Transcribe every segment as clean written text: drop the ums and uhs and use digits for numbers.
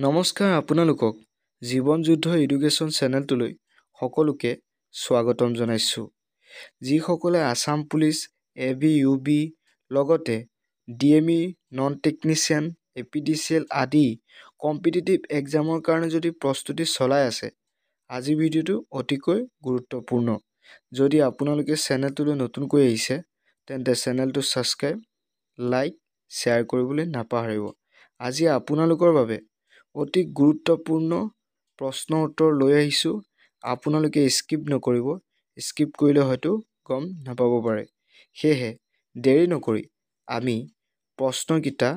নমস্কাৰ আপোনালোকক জীৱন যুদ্ধ এডুকেশ্যন চেনেলটোলৈ সকলোকে স্বাগতম জনাইছোঁ। যিসকলে আসাম পুলিচ ABUB লগতে DME নন টেকনিচিয়ান APDCL আদি কম্পিটিটিভ এক্সামৰ কাৰণে যদি প্ৰস্তুতি চলাই আছে, আজি ভিডিঅ'টো অতিকৈ গুৰুত্বপূৰ্ণ। যদি আপোনালোকে চেনেলটোলৈ নতুনকৈ আহিছে তেন্তে চেনেলটো ছাবস্ক্ৰাইব, লাইক, শ্বেয়াৰ কৰিবলৈ নাপাহৰিব। আজি আপোনালোকৰ বাবে অতি গুৰুত্বপূৰ্ণ প্ৰশ্ন উত্তৰ লৈ আহিছোঁ। আপোনালোকে স্কিপ নকৰিব, স্কিপ কৰিলে হয়তো গম নাপাব পাৰে। সেয়েহে দেৰি নকৰি আমি প্ৰশ্নকেইটা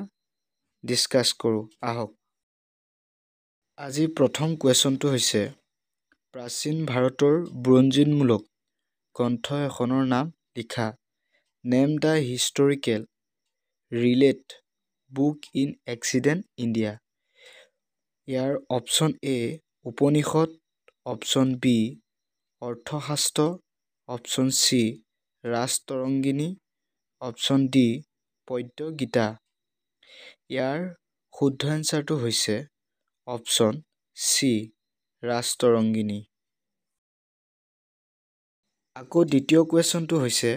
ডিছকাছ কৰোঁ আহক। আজি প্ৰথম কুৱেশ্যনটো হৈছে প্ৰাচীন ভাৰতৰ বুৰঞ্জীমূলক গ্ৰন্থ এখনৰ নাম লিখা। Name the historical relate book in accident India. ইয়াৰ option A Upanishad, option B Arthashastra, option C Rajatarangini, option D Padya Gita. ইয়াৰ শুদ্ধ এনচাৰটো হৈছে অপশ্যন চি ৰাজতৰংগিনী। আকৌ দ্বিতীয় কুৱেশ্যনটো হৈছে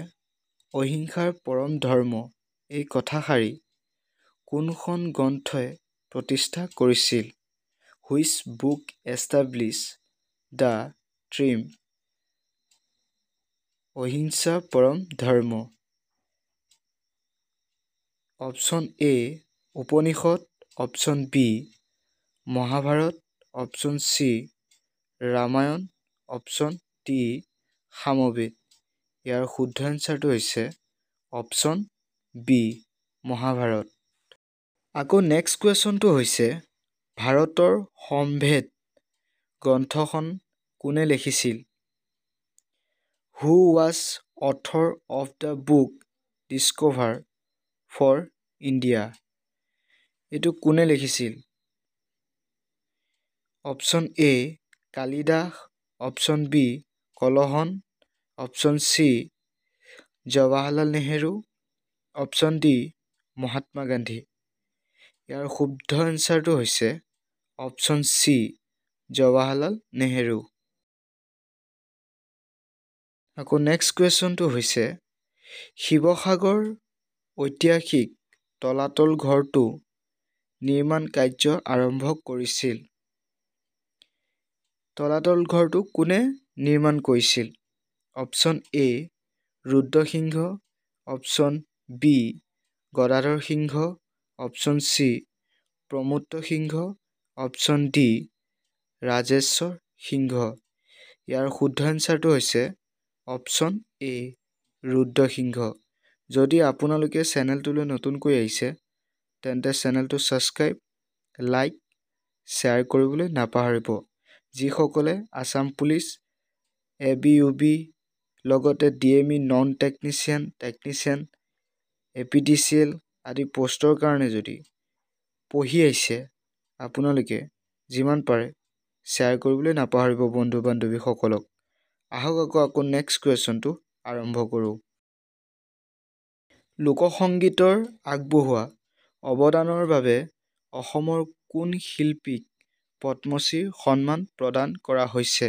অহিংসাৰ পৰম ধৰ্ম এই কথাষাৰি কোনখন গ্ৰন্থই প্ৰতিষ্ঠা কৰিছিল? Which book establish the trim ahimsa param dharma? Option A Upanishad, option B Mahabharata, option C Ramayana, option D Samaveda. ইয়াৰ শুদ্ধ এনচাৰটো হৈছে অপশ্যন বি মহাভাৰত। আকৌ নেক্সট কুৱেশ্যনটো হৈছে ভাৰতৰ সম্ভেদ গ্ৰন্থখন কোনে লিখিছিল? Who was author of the book discover for India? এইটো কোনে লিখিছিল? Option A Kalidas, option B Kalhan, option C Jawaharlal Nehru, option D Mahatma Gandhi. ইয়াৰ শুদ্ধ এনচাৰটো হৈছে অপশ্যন চি জৱাহৰলাল নেহেৰু। আকৌ নেক্সট কুৱেশ্যনটো হৈছে শিৱসাগৰ ঐতিহাসিক তলাতল ঘৰটো নিৰ্মাণ কাৰ্য আৰম্ভ কৰিছিল? তলাতল ঘৰটো কোনে নিৰ্মাণ কৰিছিল? Option A Rudra Singha, option B Gadadhar Singha, option C Pramatta Singha, option D Rajeswar Singha. ইয়াৰ শুদ্ধ এনচাৰটো হৈছে অপশ্যন এ ৰুদ্ৰসিংহ। যদি আপোনালোকে চেনেলটোলৈ নতুনকৈ আহিছে তেন্তে চেনেলটো ছাবস্ক্ৰাইব, লাইক, শ্বেয়াৰ কৰিবলৈ নাপাহৰিব। যিসকলে আসাম পুলিচ ABUB লগতে DME নন টেকনিচিয়ান APDCL আদি পষ্টৰ কাৰণে যদি পঢ়ি আহিছে, আপোনালোকে যিমান পাৰে শ্বেয়াৰ কৰিবলৈ নাপাহৰিব বন্ধু বান্ধৱীসকলক। আহক আকৌ নেক্সট কুৱেশ্যনটো আৰম্ভ কৰোঁ। লোকসংগীতৰ আগবঢ়োৱা অৱদানৰ বাবে অসমৰ কোন শিল্পীক পদ্মশ্ৰী সন্মান প্ৰদান কৰা হৈছে?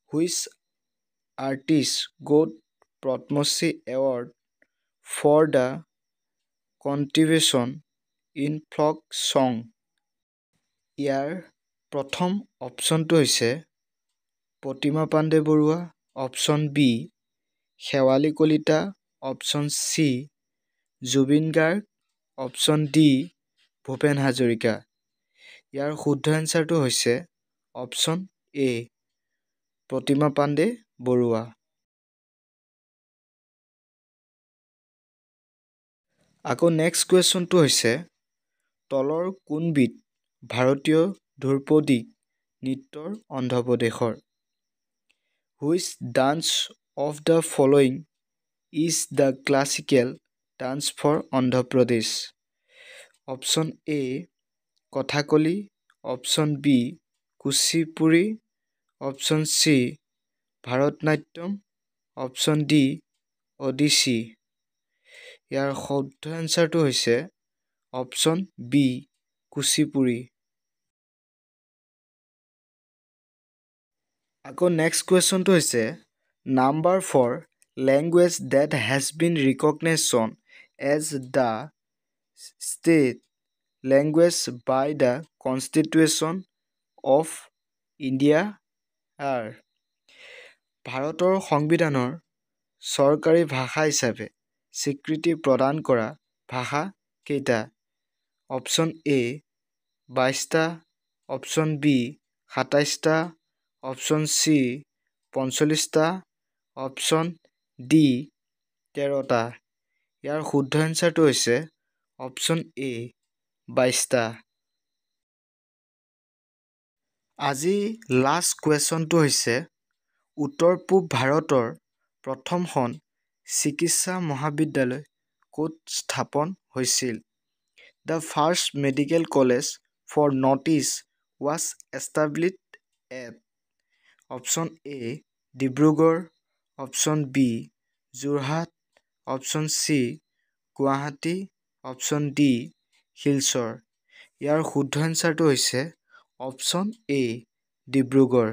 Which artist got Padma Shri award for the contribution in folk song? ইয়াৰ প্ৰথম অপশ্যনটো হৈছে Pratima Pandey Barua, option B Shewali Kalita, option C Zubeen Garg, option D Bhupen Hazarika. ইয়াৰ শুদ্ধ এনচাৰটো হৈছে অপশ্যন এ প্ৰতিমা পাণ্ডে বৰুৱা। আকৌ নেক্সট কুৱেশ্যনটো হৈছে তলৰ কোনবিধ ভাৰতীয় ধ্ৰুপদী নৃত্যৰ অন্ধ্ৰপ্ৰদেশৰ? Which dance of the following is the classical dance for Andhra Pradesh? Option A Kathakali, option B Kuchipudi, option C Bharatanatyam, option D Odissi. ইয়াৰ শুদ্ধ এনচাৰটো হৈছে অপশ্যন বি কুচিপুড়ি। আকৌ নেক্সট কুৱেশ্যনটো হৈছে number 4 language that has been recognisation as the state language by the constitution of India আৰ ভাৰতৰ সংবিধানৰ চৰকাৰী ভাষা হিচাপে স্বীকৃতি প্ৰদান কৰা ভাষা কেইটা অপশ্যন এ 22টা অপশ্যন বি 27টা অপশ্যন চি 45টা অপশ্যন ডি 13টা ইয়াৰ শুদ্ধ এনচাৰটো হৈছে অপশ্যন এ 22টা আজি লাষ্ট কুৱেশ্যনটো হৈছে উত্তৰ পূব ভাৰতৰ প্ৰথমখন চিকিৎসা মহাবিদ্যালয় ক'ত স্থাপন হৈছিল the first medical college for North East was established at option A Dibrugarh option B Jorhat option C Guwahati option D Silchar ইয়াৰ শুদ্ধ এনচাৰটো হৈছে অপশ্যন এ ডিব্ৰুগড়